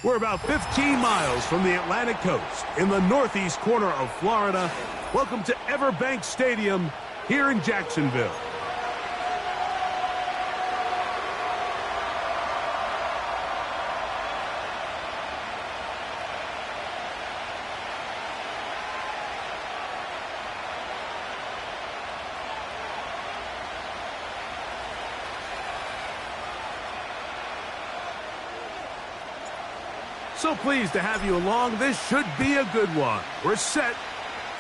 We're about 15 miles from the Atlantic coast in the northeast corner of Florida. Welcome to Everbank Stadium here in Jacksonville. So pleased to have you along. This should be a good one. We're set,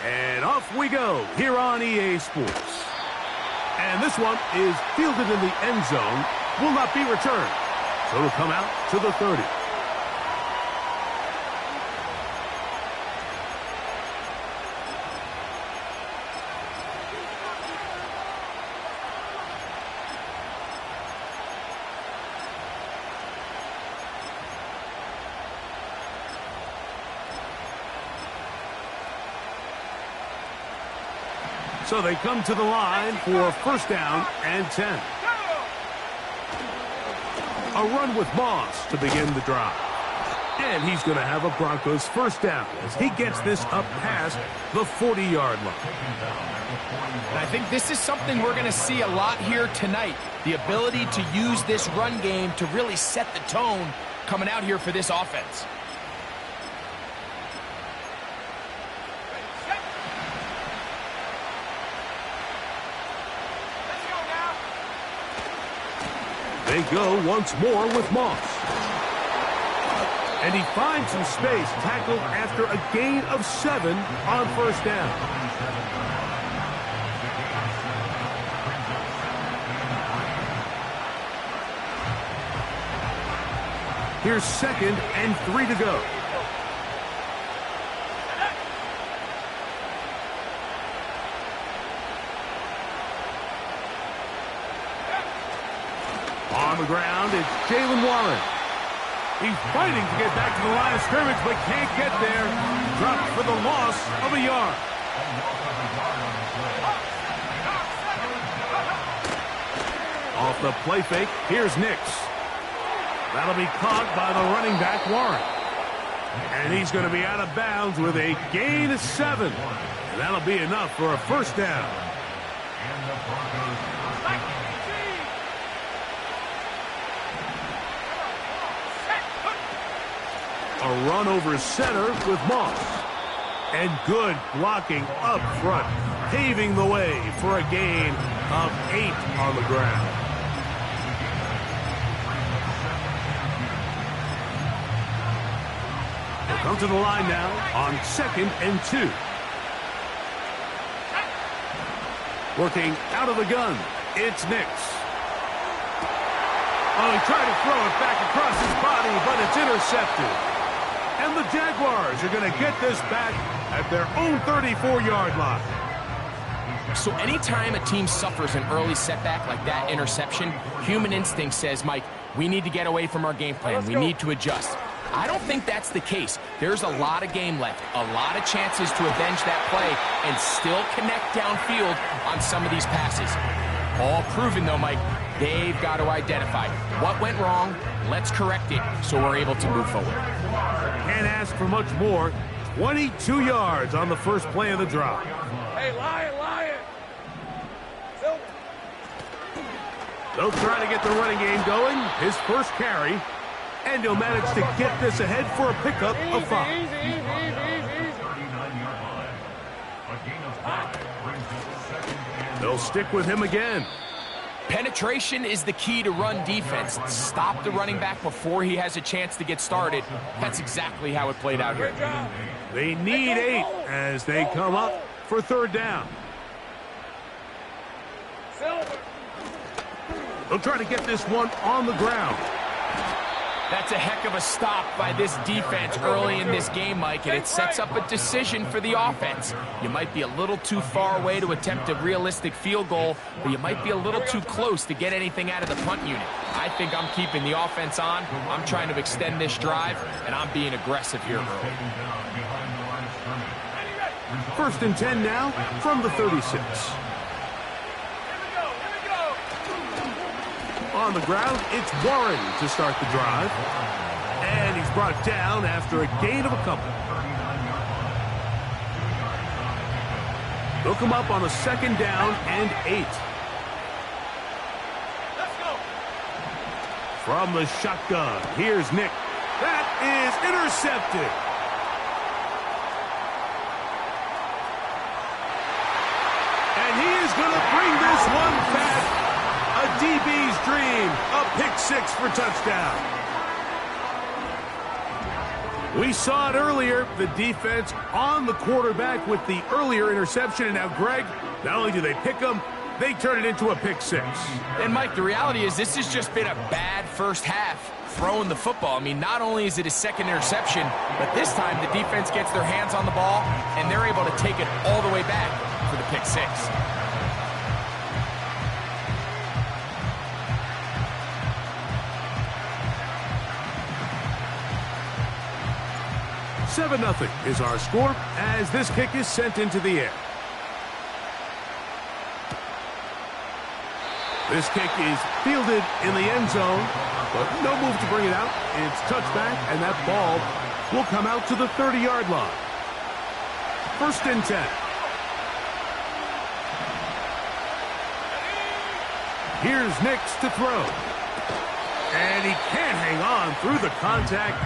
and off we go here on EA Sports. And this one is fielded in the end zone, will not be returned. So it'll come out to the 30. So they come to the line for first down and 10. A run with Moss to begin the drive. And he's going to have a Broncos first down as he gets this up past the 40-yard line. And I think this is something we're going to see a lot here tonight. The ability to use this run game to really set the tone coming out here for this offense. They go once more with Moss. And he finds some space, tackled after a gain of 7 on first down. Here's 2nd and 3 to go. On the ground, it's Jaylen Warren. He's fighting to get back to the line of scrimmage, but can't get there. Dropped for the loss of a yard. Off the play fake, here's Nix. That'll be caught by the running back, Warren. And he's going to be out of bounds with a gain of 7. And that'll be enough for a first down. A run over center with Moss. And good blocking up front, paving the way for a gain of 8 on the ground. They'll come to the line now on 2nd and 2. Working out of the gun, it's Nix. Oh, he tried to throw it back across his body, but it's intercepted. And the Jaguars are going to get this back at their own 34-yard line. So anytime a team suffers an early setback like that interception, human instinct says, Mike, we need to get away from our game plan. We need to adjust. I don't think that's the case. There's a lot of game left, a lot of chances to avenge that play and still connect downfield on some of these passes. All proven, though, Mike, they've got to identify what went wrong, let's correct it so we're able to move forward. Can't ask for much more. 22 yards on the first play of the drive. Hey, Lion! They'll try to get the running game going. His first carry. And he'll manage to get this ahead for a pickup of 5. They'll stick with him again. Penetration is the key to run defense. Stop the running back before he has a chance to get started. That's exactly how it played out here. They need 8 as they come up for third down. They'll try to get this one on the ground. That's a heck of a stop by this defense early in this game, Mike, and it sets up a decision for the offense. You might be a little too far away to attempt a realistic field goal, but you might be a little too close to get anything out of the punt unit. I think I'm keeping the offense on. I'm trying to extend this drive, and I'm being aggressive here early. 1st and 10 now from the 36. On the ground, it's Warren to start the drive. And he's brought down after a gain of a couple. Look him up on a 2nd down and 8. Let's go. From the shotgun, here's Nick. That is intercepted. And he is going to bring this one back. A DB's dream. A pick 6 for touchdown. We saw it earlier, the defense on the quarterback with the earlier interception. And now, Greg, not only do they pick him, they turn it into a pick 6. And, Mike, the reality is this has just been a bad first half throwing the football. I mean, not only is it his 2nd interception, but this time the defense gets their hands on the ball, and they're able to take it all the way back for the pick 6. 7-0 is our score as this kick is sent into the air. This kick is fielded in the end zone, but no move to bring it out. It's touchback, and that ball will come out to the 30-yard line. 1st and 10. Here's Nix to throw. And he can't hang on through the contact.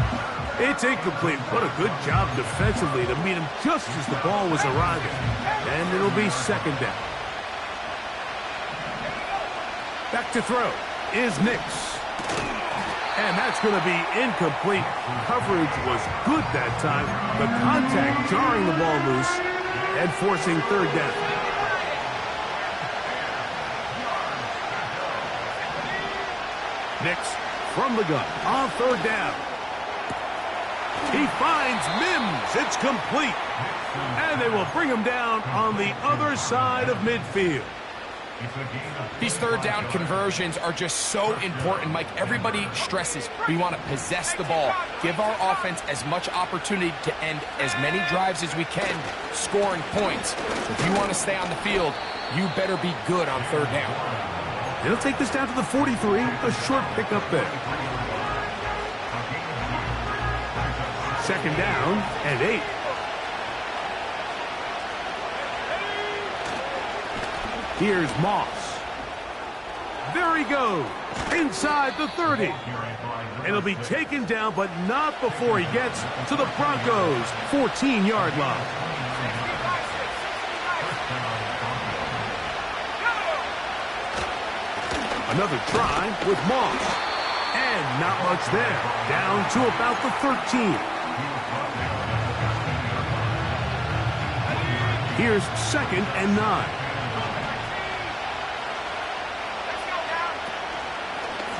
It's incomplete. What a good job defensively to meet him just as the ball was arriving. And it'll be 2nd down. Back to throw is Nix. And that's going to be incomplete. Coverage was good that time. The contact jarring the ball loose and forcing 3rd down. Nix from the gun on 3rd down. He finds Mims. It's complete. And they will bring him down on the other side of midfield. These 3rd down conversions are just so important, Mike. Everybody stresses we want to possess the ball, give our offense as much opportunity to end as many drives as we can, scoring points. If you want to stay on the field, you better be good on 3rd down. He'll take this down to the 43, a short pickup there. 2nd down and 8. Here's Moss. There he goes, inside the 30. And he'll be taken down, but not before he gets to the Broncos' 14-yard line. Another try with Moss. And not much there. Down to about the 13. Here's 2nd and 9.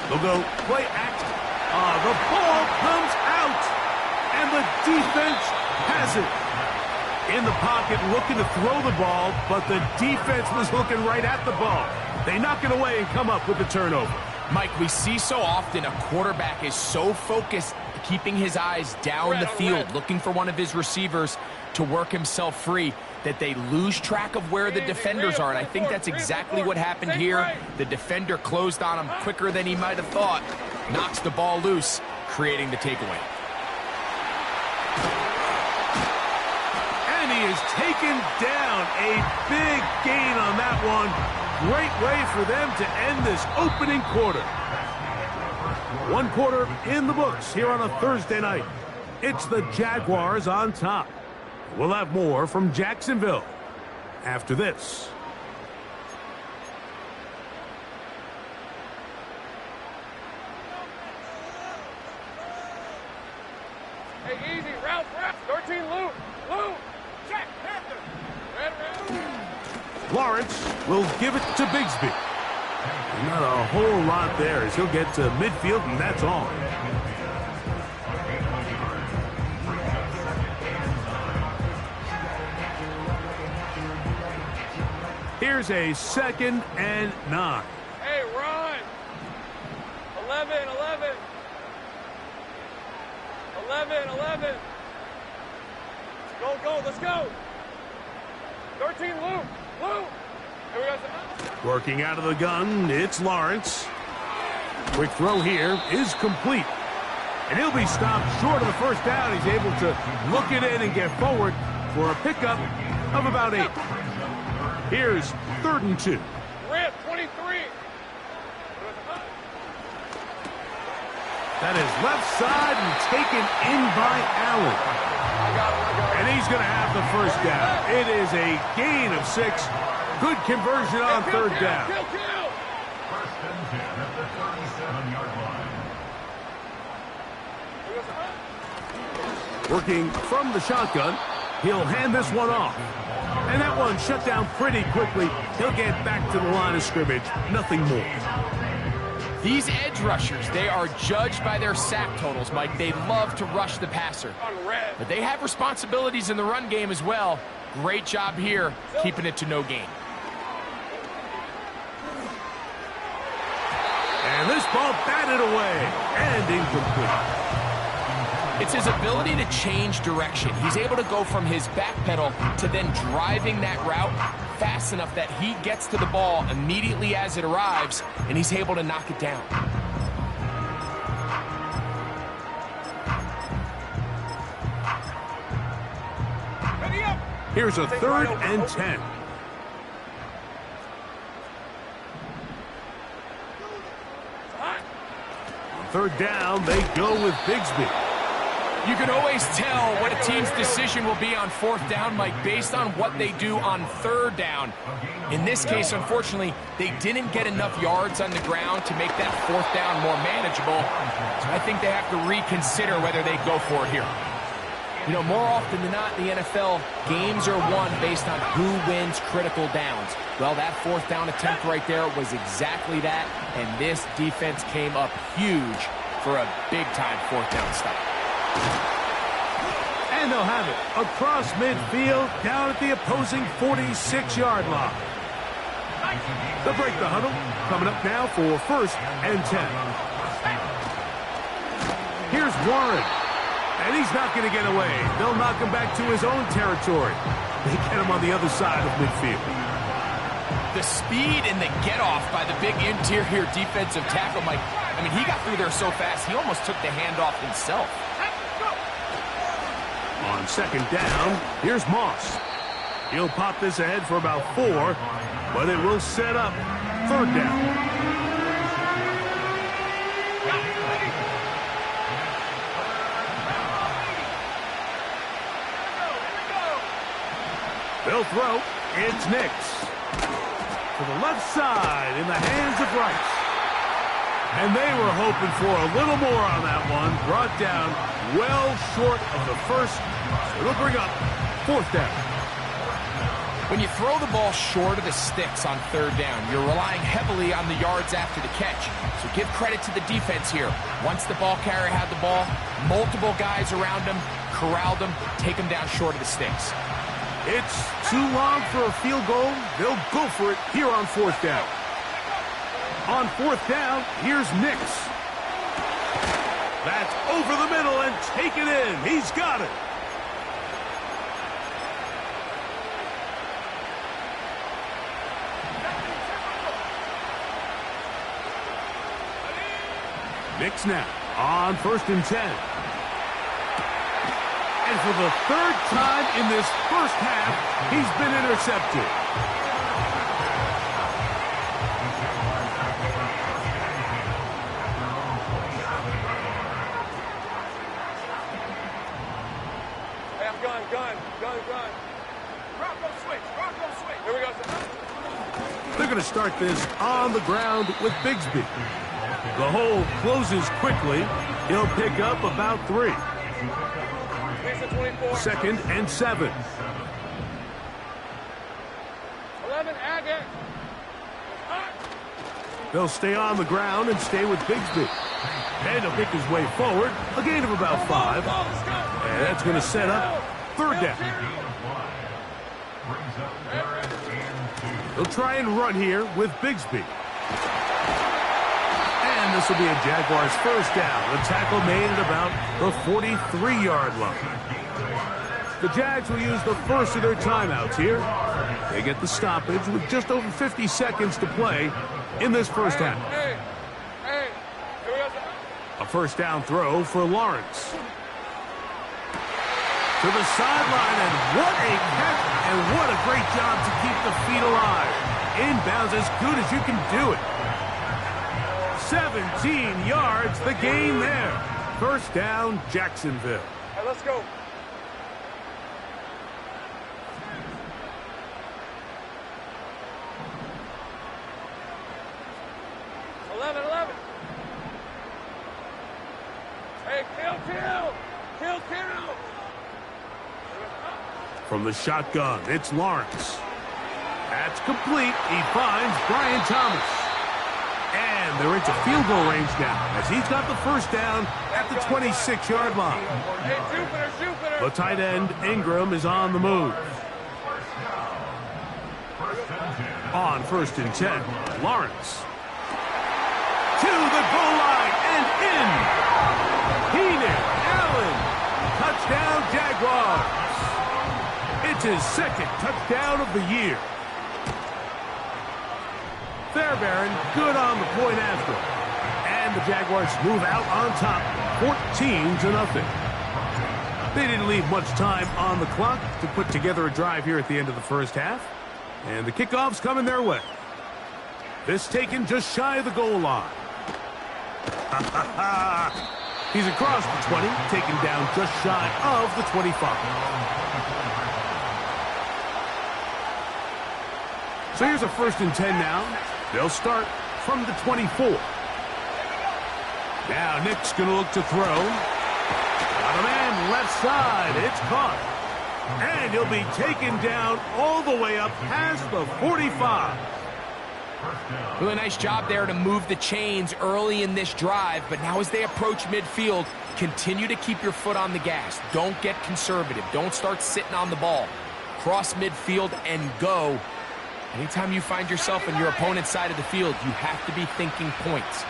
They'll go play action. The ball comes out. And the defense has it. In the pocket looking to throw the ball, but the defense was looking right at the ball. They knock it away and come up with the turnover. Mike, we see so often a quarterback is so focused, keeping his eyes down the field, looking for one of his receivers to work himself free, that they lose track of where the defenders are. And I think that's exactly what happened here. The defender closed on him quicker than he might have thought, knocks the ball loose, creating the takeaway. And he is taken down. A big gain on that one. Great way for them to end this opening quarter. 1 quarter in the books here on a Thursday night. It's the Jaguars on top. We'll have more from Jacksonville after this. Hey, easy. Route. 13, Lou. Check. Panther. Red. Lawrence will give it to Bigsby. Not a whole lot there as he'll get to midfield, and that's all. Here's a 2nd and 9. Hey, run. 11. 11. Go. Let's go. 13, Lou. Here we go. Working out of the gun, it's Lawrence. Quick throw here is complete. And he'll be stopped short of the first down. He's able to look it in and get forward for a pickup of about 8. Here's 3rd and 2. Red 23. That is left side and taken in by Allen. And he's going to have the first down. It is a gain of 6. Good conversion on 3rd down. First and 10 at the 37-yard line. Working from the shotgun, he'll hand this one off. And that one shut down pretty quickly. He'll get back to the line of scrimmage. Nothing more. These edge rushers, they are judged by their sack totals, Mike. They love to rush the passer. But they have responsibilities in the run game as well. Great job here, keeping it to no gain. And this ball batted away and incomplete. It's his ability to change direction. He's able to go from his back pedal to then driving that route fast enough that he gets to the ball immediately as it arrives, and he's able to knock it down. Here's a 3rd and 10. On 3rd down, they go with Bigsby. You can always tell what a team's decision will be on 4th down, Mike, based on what they do on 3rd down. In this case, unfortunately, they didn't get enough yards on the ground to make that 4th down more manageable. So I think they have to reconsider whether they go for it here. You know, more often than not in the NFL, games are won based on who wins critical downs. Well, that 4th down attempt right there was exactly that, and this defense came up huge for a big-time 4th down stop. And they'll have it across midfield, down at the opposing 46-yard line. They'll break the huddle. Coming up now for 1st and 10. Here's Warren. And he's not going to get away. They'll knock him back to his own territory. They get him on the other side of midfield. The speed and the get-off by the big interior defensive tackle, Mike. I mean, he got through there so fast, he almost took the handoff himself. On 2nd down, here's Moss. He'll pop this ahead for about 4, but it will set up 3rd down. They'll throw. It's Nix. To the left side in the hands of Rice. And they were hoping for a little more on that one. Brought down well short of the first. So it'll bring up 4th down. When you throw the ball short of the sticks on 3rd down, you're relying heavily on the yards after the catch. So give credit to the defense here. Once the ball carrier had the ball, multiple guys around him, corralled him, take him down short of the sticks. It's too long for a field goal. They'll go for it here on 4th down. On 4th down, here's Nix. That's over the middle and taken in. He's got it. Nix now on 1st and 10. And for the 3rd time in this first half, he's been intercepted. Hey, I'm gun. Bronco switch. Here we go. They're going to start this on the ground with Bigsby. The hole closes quickly. He'll pick up about 3. 2nd and 7. 11, Agate. They'll stay on the ground and stay with Bigsby. And he'll pick his way forward, a gain of about 5. And that's going to set up 3rd down. They'll try and run here with Bigsby. And this will be a Jaguars 1st down. The tackle made at about the 43-yard line. The Jags will use the first of their timeouts here. They get the stoppage with just over 50 seconds to play in this first half. Hey, here we go. A first down throw for Lawrence. To the sideline, and what a catch, and what a great job to keep the feet alive. Inbounds as good as you can do it. 17 yards, the gain there. First down, Jacksonville. All right, let's go. Hey, kill! From the shotgun, it's Lawrence. That's complete. He finds Brian Thomas. And they're into field goal range now as he's got the first down at the 26-yard line. Hey, Jupiter! The tight end, Ingram, is on the move. On 1st and 10, Lawrence. To the goal line and in. Keenan Allen. Touchdown, Jaguars. It's his second touchdown of the year. Fairbairn good on the point after. And the Jaguars move out on top, 14-0. They didn't leave much time on the clock to put together a drive here at the end of the first half. And the kickoff's coming their way. This taken just shy of the goal line. He's across the 20, taken down just shy of the 25. So here's a 1st and 10 now. They'll start from the 24. Now Nick's going to look to throw. Got a man left side. It's caught. And he'll be taken down all the way up past the 45. Really nice job there to move the chains early in this drive, but now as they approach midfield, continue to keep your foot on the gas. Don't get conservative. Don't start sitting on the ball. Cross midfield and go. Anytime you find yourself on your opponent's side of the field, you have to be thinking points.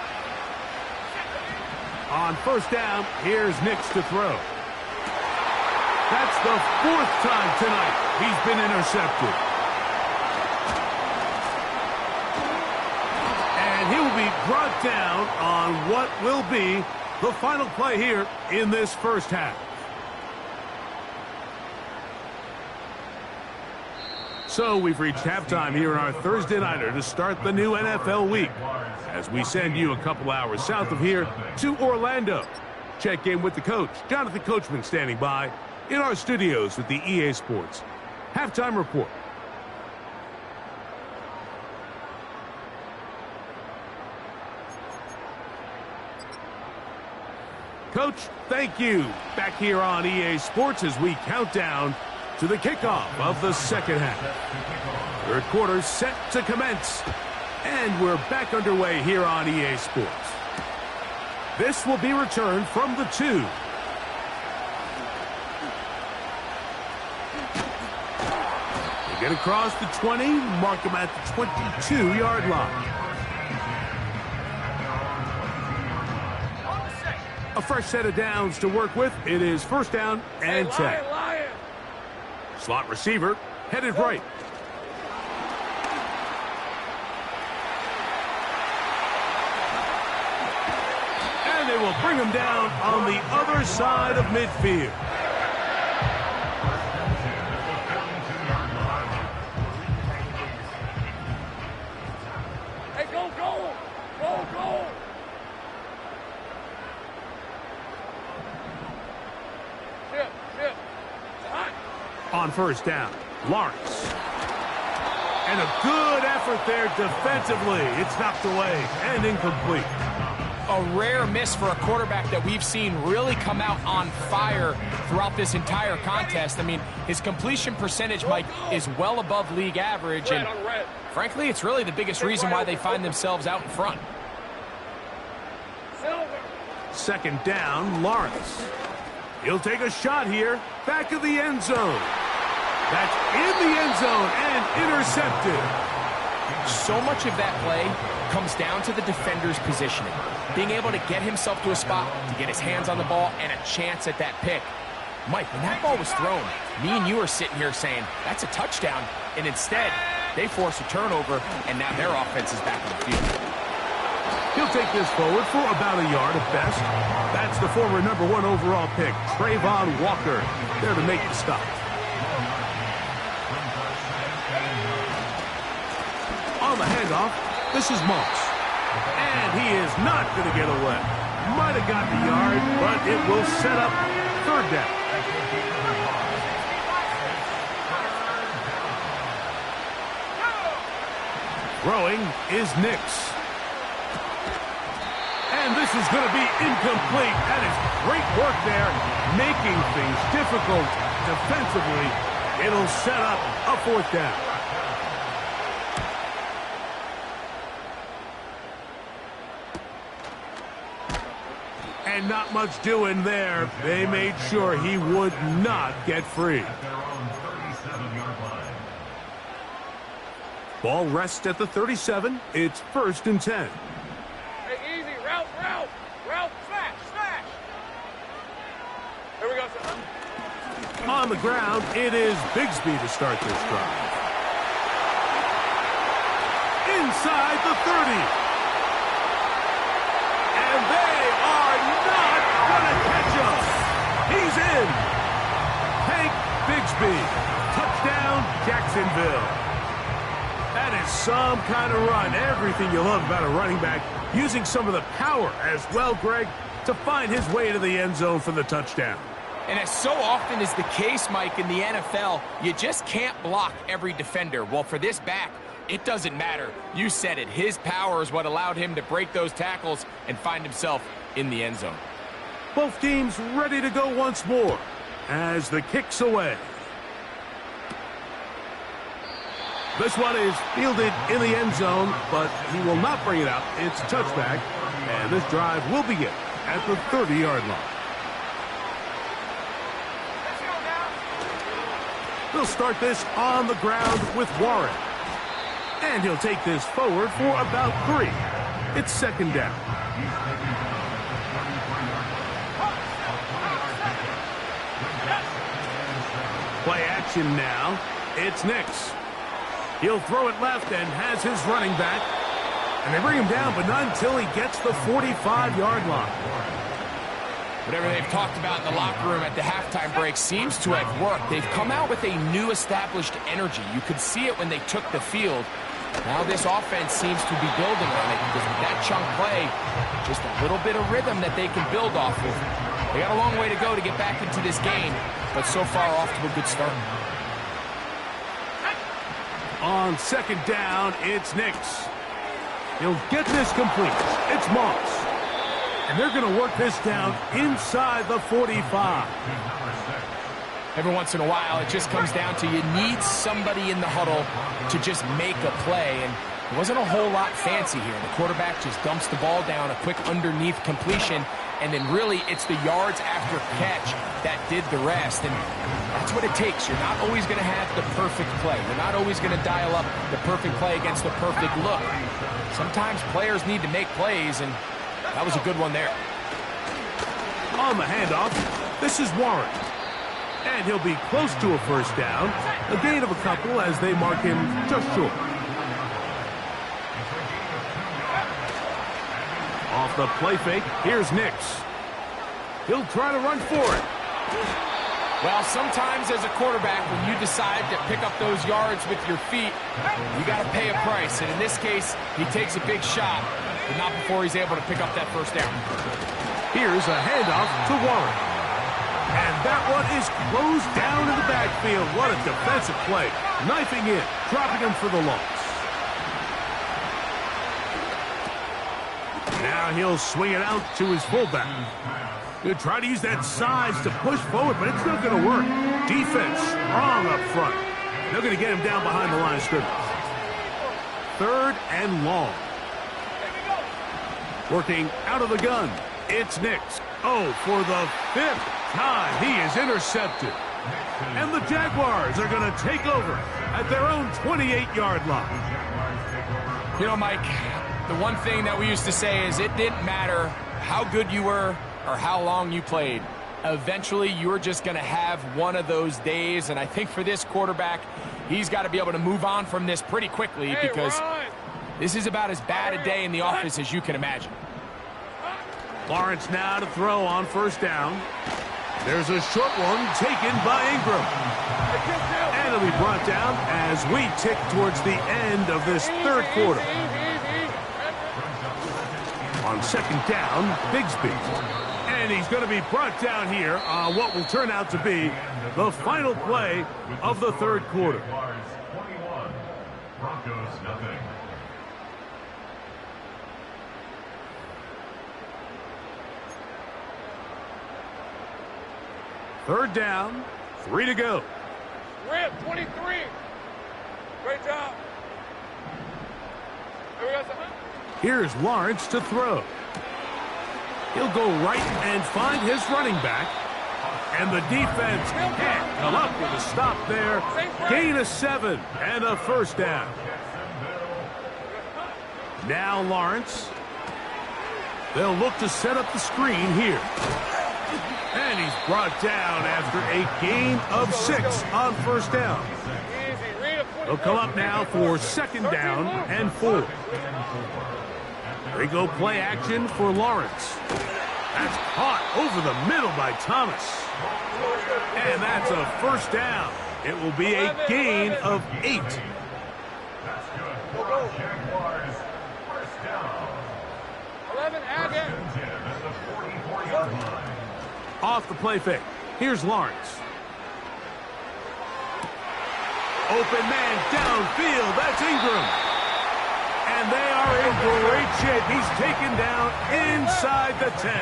On 1st down, here's Nix to throw. That's the 4th time tonight he's been intercepted. And he will be brought down on what will be the final play here in this first half. So we've reached halftime here in our Thursday nighter to start the new NFL week as we send you a couple hours south of here to Orlando. Check in with the coach, Jonathan Coachman, standing by in our studios with the EA Sports Halftime Report. Coach, thank you. Back here on EA Sports as we count down to the kickoff of the second half. Third quarter set to commence. And we're back underway here on EA Sports. This will be returned from the 2. They get across the 20, mark them at the 22-yard line. A fresh set of downs to work with. It is 1st down and 10. Slot receiver headed right. And they will bring him down on the other side of midfield. Hey, go! Ship. On 1st down, Lawrence. And a good effort there defensively. It's knocked away and incomplete. A rare miss for a quarterback that we've seen really come out on fire throughout this entire contest. I mean, his completion percentage, Mike, is well above league average. And frankly, it's really the biggest reason why they find themselves out in front. 2nd down, Lawrence. He'll take a shot here, back of the end zone. That's in the end zone and intercepted. So much of that play comes down to the defender's positioning. Being able to get himself to a spot, to get his hands on the ball, and a chance at that pick. Mike, when that ball was thrown, me and you are sitting here saying, that's a touchdown. And instead, they force a turnover, and now their offense is back on the field. He'll He'll take this forward for about a yard at best. That's the former #1 overall pick, Trayvon Walker, there to make the stop. On the handoff, this is Moss. And he is not going to get away. Might have got the yard, but it will set up 3rd down. Throwing is Nix. And this is going to be incomplete. That is great work there, making things difficult defensively. It'll set up a 4th down. And not much doing there. They made sure he would not get free. Ball rests at the 37. It's 1st and 10. Hey, easy. Route. Smash. Here we go, son. On the ground, it is Bigsby to start this drive. Inside the 30. And they are not going to catch him. He's in. Hank Bigsby. Touchdown, Jacksonville. That is some kind of run. Everything you love about a running back. Using some of the power as well, Greg, to find his way to the end zone for the touchdown. And as so often is the case, Mike, in the NFL, you just can't block every defender. Well, for this back, it doesn't matter. You said it. His power is what allowed him to break those tackles and find himself in the end zone. Both teams ready to go once more as the kick's away. This one is fielded in the end zone, but he will not bring it out. It's a touchback, and this drive will begin at the 30-yard line. He'll start this on the ground with Warren. And he'll take this forward for about 3. It's 2nd down. Play action now. It's Nix. He'll throw it left and has his running back. And they bring him down, but not until he gets the 45-yard line. Whatever they've talked about in the locker room at the halftime break seems to have worked. They've come out with a new established energy. You could see it when they took the field. Now this offense seems to be building on it because with that chunk play, just a little bit of rhythm that they can build off of. They got a long way to go to get back into this game, but so far off to a good start. On 2nd down, it's Nix. He'll get this complete. It's Moss. And they're going to work this down inside the 45. Every once in a while, it just comes down to you need somebody in the huddle to just make a play. And it wasn't a whole lot fancy here. The quarterback just dumps the ball down, a quick underneath completion, and then really it's the yards after catch that did the rest. And that's what it takes. You're not always going to have the perfect play. You're not always going to dial up the perfect play against the perfect look. Sometimes players need to make plays, and that was a good one there. On the handoff, this is Warren. And he'll be close to a 1st down. A gain of a couple as they mark him just short. Off the play fake, here's Nix. He'll try to run for it. Well, sometimes as a quarterback, when you decide to pick up those yards with your feet, you got to pay a price. And in this case, he takes a big shot, but not before he's able to pick up that 1st down. Here's a handoff to Warren. And that one is closed down in the backfield. What a defensive play. Knifing in, dropping him for the loss. Now he'll swing it out to his fullback. He'll try to use that size to push forward, but it's not going to work. Defense strong up front. They're going to get him down behind the line of scrimmage. 3rd and long. Working out of the gun. It's Nix. Oh, for the 5th time, he is intercepted. And the Jaguars are going to take over at their own 28-yard line. You know, Mike, the one thing that we used to say is it didn't matter how good you were or how long you played. Eventually, you're just going to have one of those days, and I think for this quarterback, he's got to be able to move on from this pretty quickly because This is about as bad a day in the office as you can imagine. Lawrence now to throw on first down. There's a short one taken by Ingram. And it'll be brought down as we tick towards the end of this third quarter. On second down, Bigsby. And he's going to be brought down here on what will turn out to be the final play of the third quarter. 21. Broncos nothing. Third down, 3 to go. Rip, 23. Great job. Here we go. Here's Lawrence to throw. He'll go right and find his running back. And the defense can't come up with a stop there. Gain of 7 and a first down. Now Lawrence. They'll look to set up the screen here. And he's brought down after a gain of 6 on first down. They'll come up now for second down and 4. They go play action for Lawrence. That's caught over the middle by Thomas. And that's a first down. It will be a gain of 8. That's good for Jaguars. First down. 11, again. At the 44-yard line. Off the play fake. Here's Lawrence. Open man downfield. That's Ingram. And they are in great shape. He's taken down inside the 10.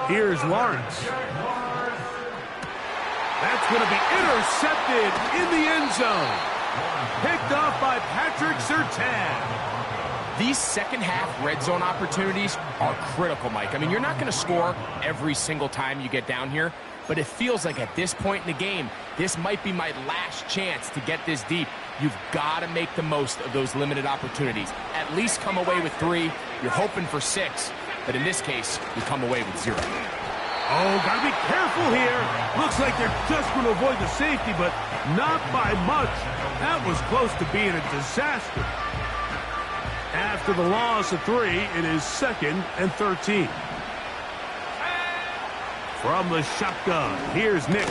Here's Lawrence. That's going to be intercepted in the end zone. Picked off by Patrick Surtain. These second-half red zone opportunities are critical, Mike. I mean, you're not going to score every single time you get down here, but it feels like at this point in the game, this might be my last chance to get this deep. You've got to make the most of those limited opportunities. At least come away with 3. You're hoping for 6, but in this case, you come away with 0. Oh, got to be careful here. Looks like they're just going to avoid the safety, but not by much. That was close to being a disaster. After the loss of 3, it is 2nd and 13. From the shotgun, here's Nix.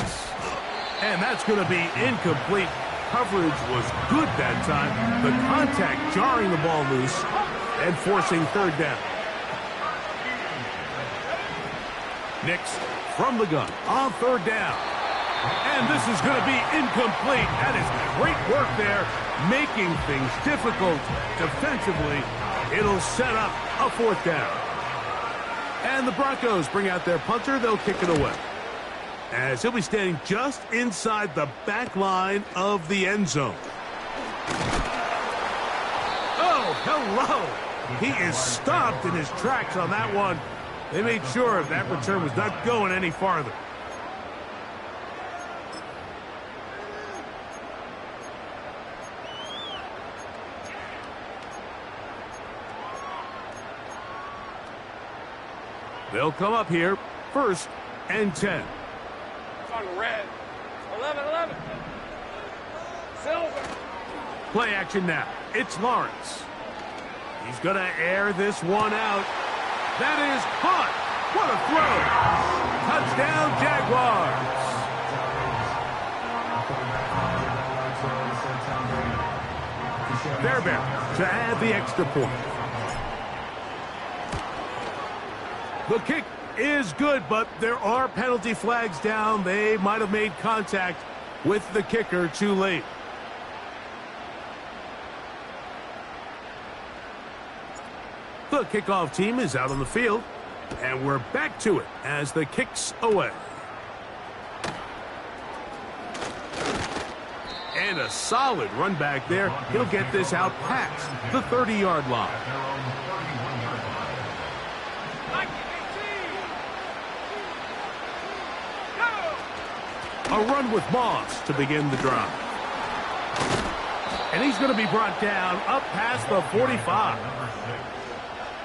And that's going to be incomplete. Coverage was good that time. The contact jarring the ball loose and forcing third down. Nix from the gun on third down. And this is going to be incomplete. That is great work there, making things difficult defensively. It'll set up a fourth down. And the Broncos bring out their punter. They'll kick it away, as he'll be standing just inside the back line of the end zone. Oh, hello. He is stopped in his tracks on that one. They made sure that return was not going any farther. They'll come up here, 1st and 10. It's on red. 11. Silver. Play action now. It's Lawrence. He's going to air this one out. That is caught. What a throw. Touchdown, Jaguars. Fairbairn to add the extra point. The kick is good, but there are penalty flags down. They might have made contact with the kicker too late. The kickoff team is out on the field, and we're back to it as the kick's away. And a solid run back there. He'll get this out past the 30-yard line. A run with Moss to begin the drive. And he's going to be brought down up past the 45.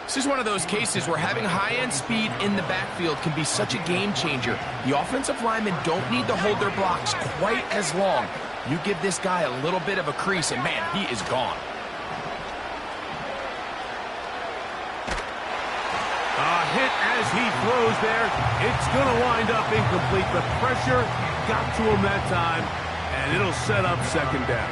This is one of those cases where having high-end speed in the backfield can be such a game changer. The offensive linemen don't need to hold their blocks quite as long. You give this guy a little bit of a crease, and man, he is gone. A hit as he throws there. It's going to wind up incomplete. The pressure got to him that time, and it'll set up second down.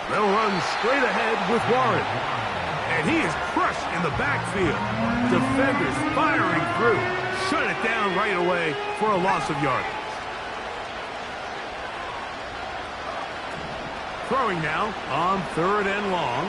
They'll run straight ahead with Warren. And he is crushed in the backfield. Defenders firing through. Shut it down right away for a loss of yardage. Throwing now on 3rd and long.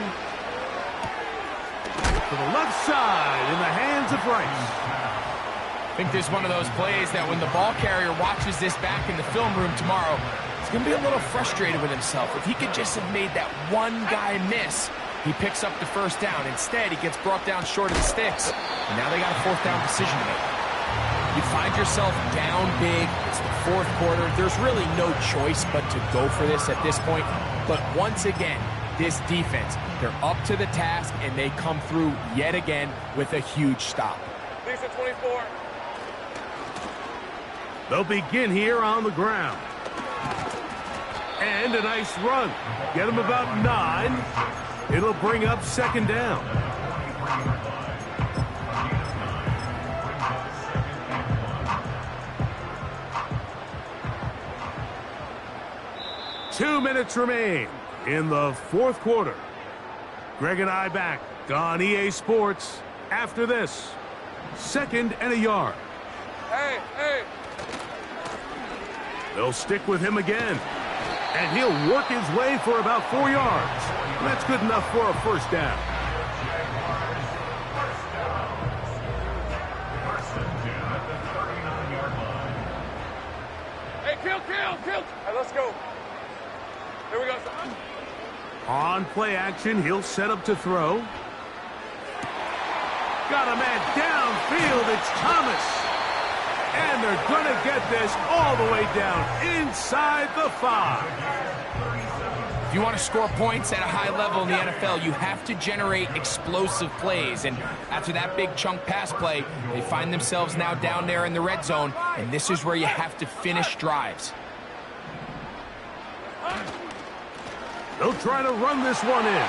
To the left side in the hands of Rice. I think this is one of those plays that when the ball carrier watches this back in the film room tomorrow, he's going to be a little frustrated with himself. If he could just have made that one guy miss, he picks up the first down. Instead, he gets brought down short of the sticks. And now they got a 4th down decision to make. You find yourself down big. It's the 4th quarter. There's really no choice but to go for this at this point. But once again, this defense, they're up to the task, and they come through yet again with a huge stop. Lisa 24. They'll begin here on the ground. And a nice run. Get him about 9. It'll bring up second down. Two minutes remain in the 4th quarter. Greg and I back on EA Sports after this. 2nd and a yard. Hey, hey. They'll stick with him again. And he'll work his way for about 4 yards. And that's good enough for a first down. Hey, kill. Hey, let's go. Here we go, son. On play action, he'll set up to throw. Got a man downfield. It's Thomas. And they're going to get this all the way down inside the 5. If you want to score points at a high level in the NFL, you have to generate explosive plays. And after that big chunk pass play, they find themselves now down there in the red zone. And this is where you have to finish drives. They'll try to run this one in.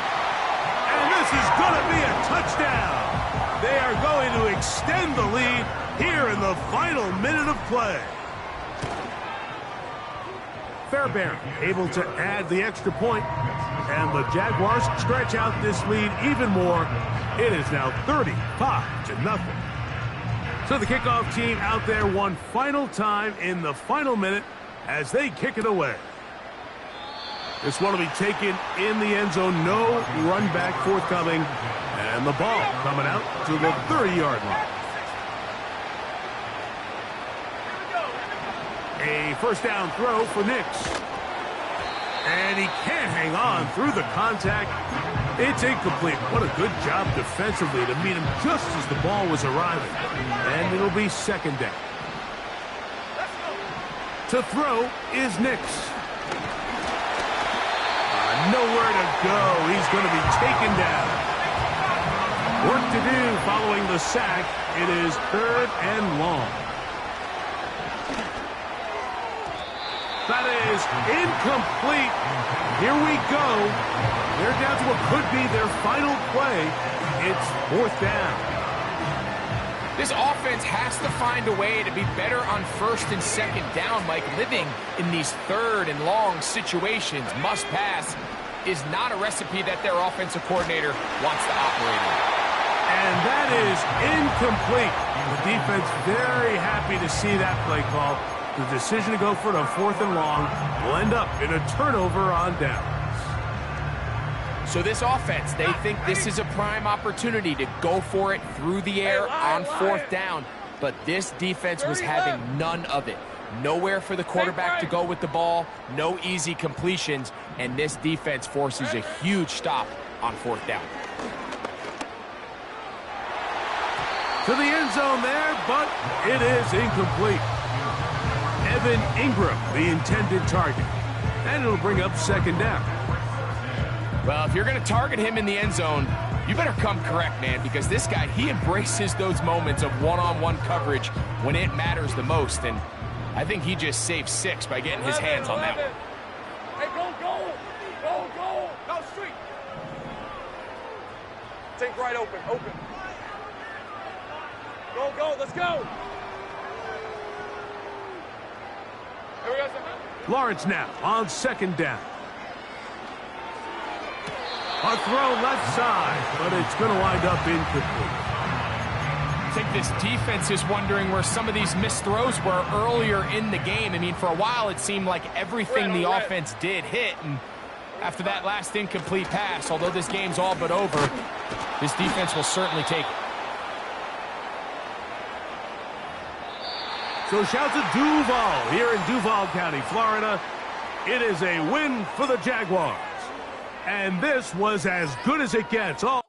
And this is going to be a touchdown. They are going to extend the lead here in the final minute of play. Fairbairn able to add the extra point, and the Jaguars stretch out this lead even more. It is now 35-0. So the kickoff team out there one final time in the final minute as they kick it away. This one will be taken in the end zone. No run back forthcoming. And the ball coming out to the 30-yard line. A first down throw for Nix. And he can't hang on through the contact. It's incomplete. What a good job defensively to meet him just as the ball was arriving. And it'll be second down. To throw is Nix. Nowhere to go. He's going to be taken down. Work to do following the sack. It is 3rd and long. That is incomplete. Here we go. They're down to what could be their final play. It's 4th down. This offense has to find a way to be better on 1st and 2nd down, Mike. Living in these 3rd and long situations, must pass, is not a recipe that their offensive coordinator wants to operate in. And that is incomplete. The defense very happy to see that play call. The decision to go for the 4th and long will end up in a turnover on downs. So this offense, they think this is a prime opportunity to go for it through the air on 4th down. But this defense was having none of it. Nowhere for the quarterback to go with the ball, no easy completions, and this defense forces a huge stop on 4th down. To the end zone there, but it is incomplete. Evan Ingram, the intended target. And it'll bring up second down. Well, if you're going to target him in the end zone, You better come correct, man, because this guy, he embraces those moments of one-on-one coverage when it matters the most, and I think he just saved 6 by getting his hands on that one. Hey, go, go! Go, go! Go, street! Take right open, open. Go, go, let's go! Here we go, sir. Lawrence now on 2nd down. A throw left side, but it's going to wind up incomplete. I think this defense is wondering where some of these missed throws were earlier in the game. I mean, for a while, it seemed like everything the offense did hit. And after that last incomplete pass, although this game's all but over, this defense will certainly take it. So shout to Duval here in Duval County, Florida. It is a win for the Jaguars. And this was as good as it gets. Oh.